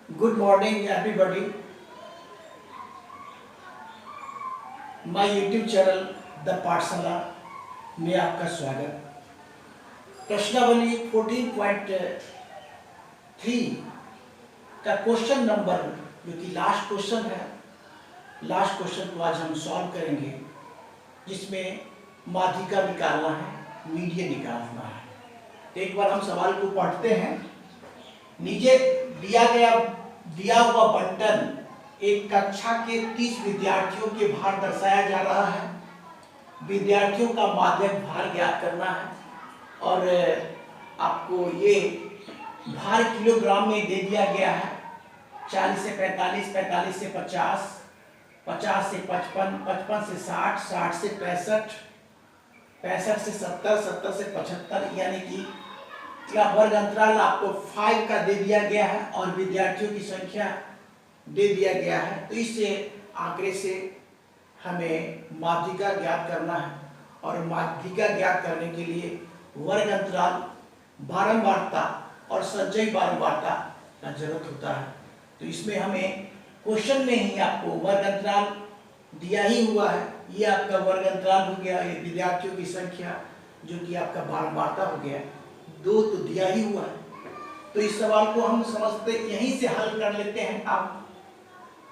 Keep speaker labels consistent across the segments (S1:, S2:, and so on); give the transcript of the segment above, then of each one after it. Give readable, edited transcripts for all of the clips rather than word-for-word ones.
S1: Good morning, everybody. My YouTube channel the पाठशाला में आपका स्वागत। प्रश्नावली 14.3 का क्वेश्चन नंबर जो कि लास्ट क्वेश्चन है, लास्ट क्वेश्चन को आज हम सॉल्व करेंगे, जिसमें माध्यिका निकालना है, मीडियन निकालना है। तो एक बार हम सवाल को पढ़ते हैं। नीचे दिया हुआ बंटन एक कक्षा के 30 विद्यार्थियों के भार दर्शाया जा रहा है। विद्यार्थियों का माध्यक भार ज्ञात करना है और आपको ये भार किलोग्राम में दे दिया गया है। 40 से 45, 45 से 50, 50 से 55, 55 से 60, 60 से 65, 65 से 70, 70 से 75, यानी कि का वर्ग अंतराल आपको 5 का दे दिया गया है और विद्यार्थियों की संख्या दे दिया गया है। तो इससे आंकड़े से हमें माध्यिका ज्ञात करना है और माध्यिका ज्ञात करने के लिए वर्ग अंतराल, बारंबारता और संचयी बारंबारता का जरूरत होता है। तो इसमें हमें क्वेश्चन में ही आपको वर्ग अंतराल दिया ही हुआ है। ये आपका वर्ग अंतराल हो गया, ये विद्यार्थियों की संख्या जो कि आपका बारंबारता हो गया, दो तो दिया ही हुआ है। तो इस सवाल को हम समझते यहीं से हल कर लेते हैं आप,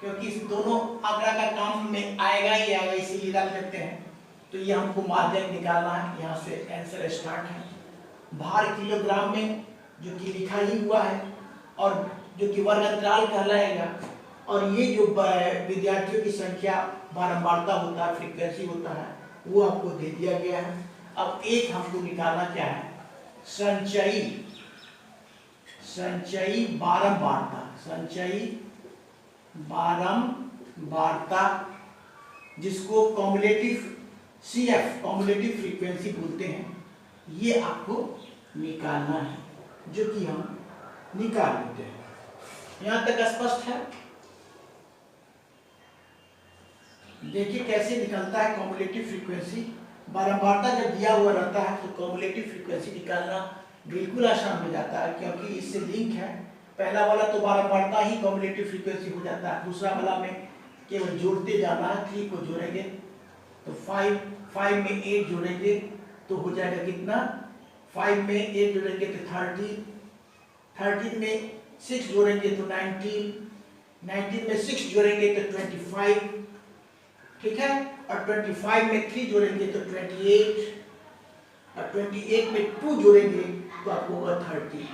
S1: क्योंकि इस दोनों आंकड़ा का काम में आएगा ही आएगा, इसीलिए रख लेते हैं। तो ये हमको माध्यक निकालना है। यहाँ से आंसर स्टार्ट है। भार किलोग्राम में जो कि लिखा ही हुआ है और जो कि वर्ग अंतराल कहलाएगा, और ये जो विद्यार्थियों की संख्या बारंबारता होता है, फ्रीक्वेंसी होता है, वो आपको दे दिया गया है। अब एक हमको निकालना क्या है, संचयी बारंबारता, संचयी बारंबारता, जिसको कॉम्युलेटिव CF कॉम्युलेटिव फ्रीक्वेंसी बोलते हैं। ये आपको निकालना है, जो कि हम निकाल लेते हैं। यहां तक स्पष्ट है? देखिए कैसे निकलता है कॉम्युलेटिव फ्रीक्वेंसी। बारंबारता जब दिया हुआ रहता है तो कॉम्युलेटिव फ्रीक्वेंसी निकालना बिल्कुल आसान हो जाता है, क्योंकि इससे लिंक है। पहला वाला तो बारंबारता ही कॉम्युलेटिव फ्रीक्वेंसी हो जाता है, दूसरा वाला में केवल जोड़ते जाना है। 3 को जोड़ेंगे तो 5 में 8 जोड़ेंगे तो हो जाएगा कितना, 5 में 8 जोड़ेंगे तो 30, 30 में 6 जोड़ेंगे तो 19, 19 में 6 जोड़ेंगे तो 25, ठीक है। और 25 में 3 जोड़ेंगे तो 28, और 28 में 2 जोड़ेंगे तो आपको होगा 30।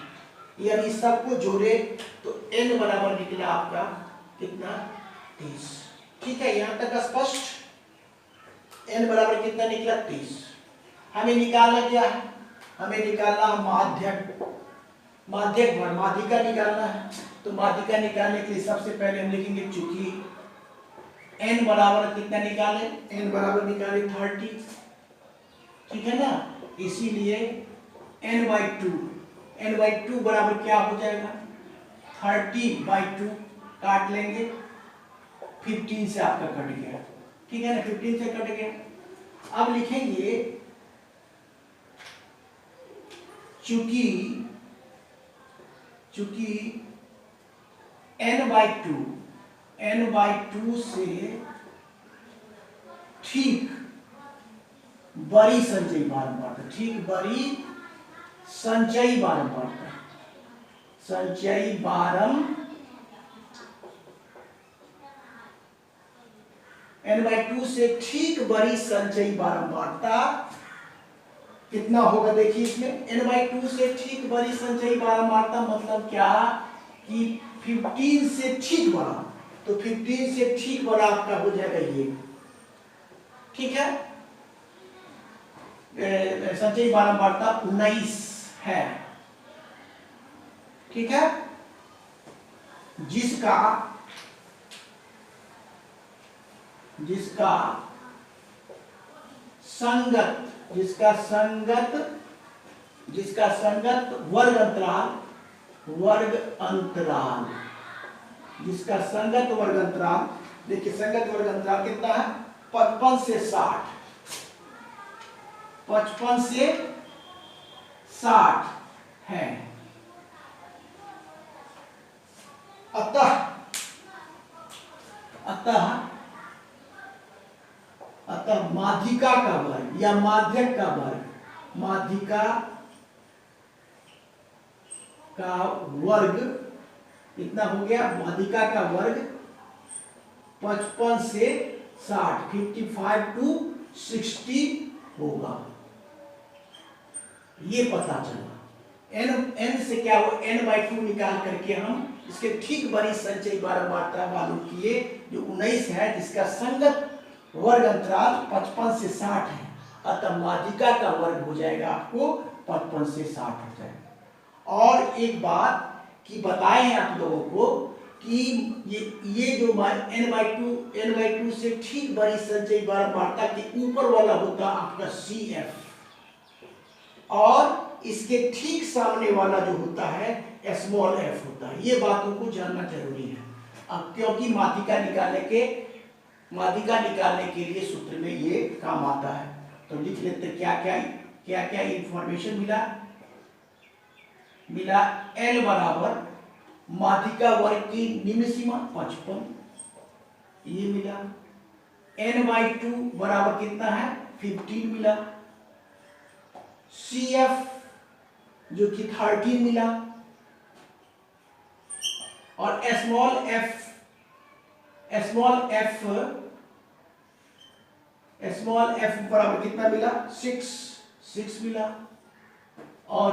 S1: यानी सबको जोड़े तो n बराबर निकला आपका कितना, 30। ठीक है, यहां तक स्पष्ट। n बराबर कितना निकला, 30। हमें निकालना क्या है, हमें निकालना माध्यिका निकालना है। तो माध्यिका निकालने के लिए सबसे पहले हम लिखेंगे, चूंकि n बराबर कितना निकाले, n बराबर निकाले 30, ठीक है ना। इसीलिए n/2 बराबर क्या हो जाएगा, 30/2 काट लेंगे, 15 से आपका कट गया, ठीक है ना, 15 से कट गया। अब लिखेंगे चूंकि n/2 से ठीक बड़ी संचयी बारंबारता, ठीक बड़ी संचयी बारंबारता, संचयी n/2 से ठीक बड़ी संचयी बारंबारता कितना होगा, देखिए इसमें n/2 से ठीक बड़ी संचयी बारंबारता मतलब क्या, कि 15 से ठीक बड़ा, तो 15 से ठीक बड़ा आपका हो जाएगा ये, ठीक है। संचयी बारंबारता 19 है, ठीक है, जिसका संगत वर्ग अंतराल, जिसका संगत वर्ग अंतराल, देखिए संगत वर्ग अंतराल कितना है, 55 से 60, 55 से 60 है। अतः माध्यिका का वर्ग या माध्यक का वर्ग, माध्यिका का वर्ग कितना हो गया? माध्यिका का वर्ग 55 से 60, 55 to 60 होगा, ये पता चला। n से क्या हो, n/2 निकाल करके हम इसके ठीक बड़ी संचयी बारंबारता मालूम किए जो 19 है, जिसका संगत वर्ग अंतराल 55 से 60 है। अतः माध्यिका का वर्ग हो जाएगा आपको 55 से 60 हो जाएगा। और एक बात कि बताए हैं आप लोगों को कि ये जो n/2 से ठीक बड़ी संचयी बारंबारता के ऊपर वाला होता है आपका CF, और इसके ठीक सामने वाला जो होता है स्मॉल f होता है। ये बातों को जानना जरूरी है। अब क्योंकि माध्यिका निकालने के लिए सूत्र में ये काम आता है, तो लिख लेते क्या क्या इंफॉर्मेशन मिला। L बराबर माध्यिका वर्ग की निम्न सीमा 55, ये मिला। n/2 बराबर कितना है? 15 मिला। CF जो कि 13 मिला, और स्मॉल f बराबर कितना मिला? 6 मिला। और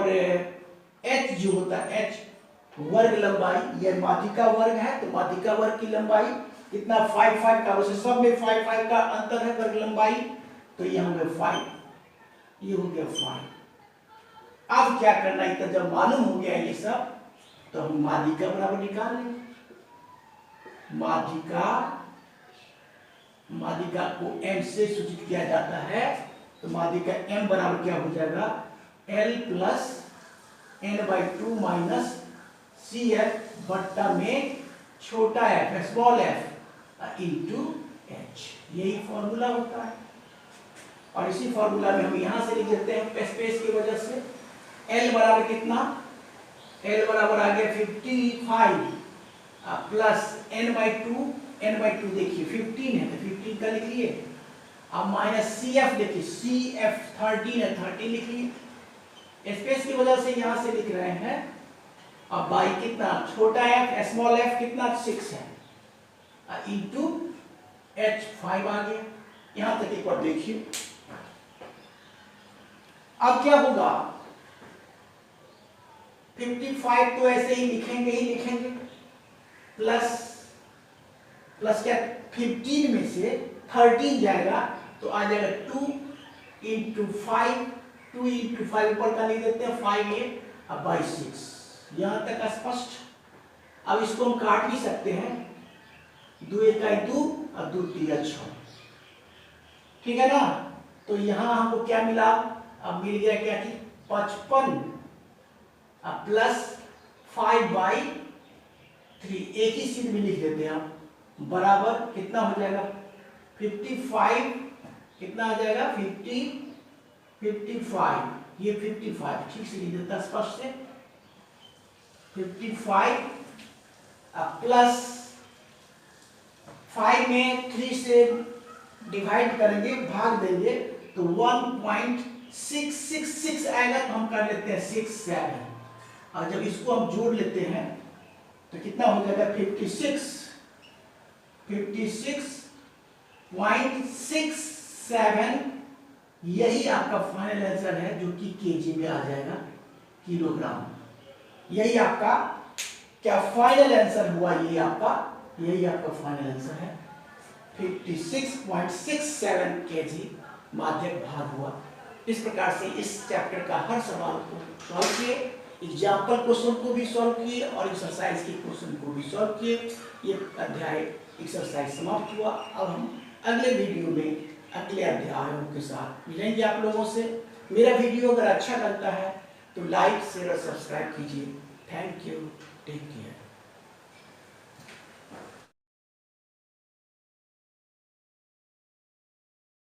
S1: h जो होता है, h वर्ग लंबाई, यह माध्यिका वर्ग है तो माध्यिका वर्ग की लंबाई कितना? 5 का, वैसे सब में 5 का अंतर है वर्ग लंबाई, तो ये हो गया 5, ये हो गया 5। अब क्या करना है, तो जब मालूम हो गया ये सब, तो हम माध्यिका बराबर निकाल लेंगे। माध्यिका को m से सूचित किया जाता है, तो माध्यिका m बराबर क्या हो जाएगा? L plus n/2 minus CF बट्टा में छोटा f small f into h, यही फॉर्मूला होता है। और इसी फॉर्मूला में हम यहां से लिख देते हैं स्पेस की वजह से। L बराबर कितना? L बराबर आ गया 55 प्लस n/2 देखिए 15 है तो 15 का लिख लिए। अब माइनस CF देखिए, CF 13 है, 13 लिख लिए। स्पेस की वजह से यहां से लिख रहे हैं। अब बाई कितना? छोटा f स्मॉल f कितना? 6 है, इंटू h 5 आ गया। यहां तक एक बार देखिए। अब क्या होगा? 55 तो ऐसे ही लिखेंगे, प्लस क्या? 15 में से 13 जाएगा तो आ जाएगा 2 इंटू 5 ऊपर का लिख देते हैं 5 ये, अब बाई 6। यहां तक स्पष्ट। अब इसको हम काट भी सकते हैं, 2 का 2 और 2 3 6, ठीक है ना। तो यहां हमको क्या मिला? अब मिल गया क्या कि 55 प्लस 5/3, एक ही सीध में लिख देते हैं आप, बराबर कितना हो जाएगा? 55 कितना आ जाएगा? 55, ये 55 ठीक से लिख देता स्पष्ट से। 55 प्लस 5 में 3 से डिवाइड करेंगे, भाग देंगे तो 1.666 आएगा, तो हम कर लेते हैं 67। और जब इसको हम जोड़ लेते हैं तो कितना हो जाएगा? 56.67, यही आपका फाइनल आंसर है, जो कि केजी में आ जाएगा, किलोग्राम। यही आपका क्या फाइनल आंसर हुआ? यही आपका फाइनल आंसर है। 56.67 केजी माध्यक भार हुआ। इस प्रकार से इस चैप्टर का हर सवाल को सॉल्व किए, एग्जाम्पल क्वेश्चन को भी सॉल्व किए और एक्सरसाइज के क्वेश्चन को भी सॉल्व किए। ये अध्याय एक्सरसाइज समाप्त हुआ। अब हम अगले वीडियो में अगले अध्यायों के साथ मिलेंगे आप लोगों से। मेरा वीडियो अगर अच्छा लगता है तो लाइक शेयर और सब्सक्राइब कीजिए। Thank you, take care.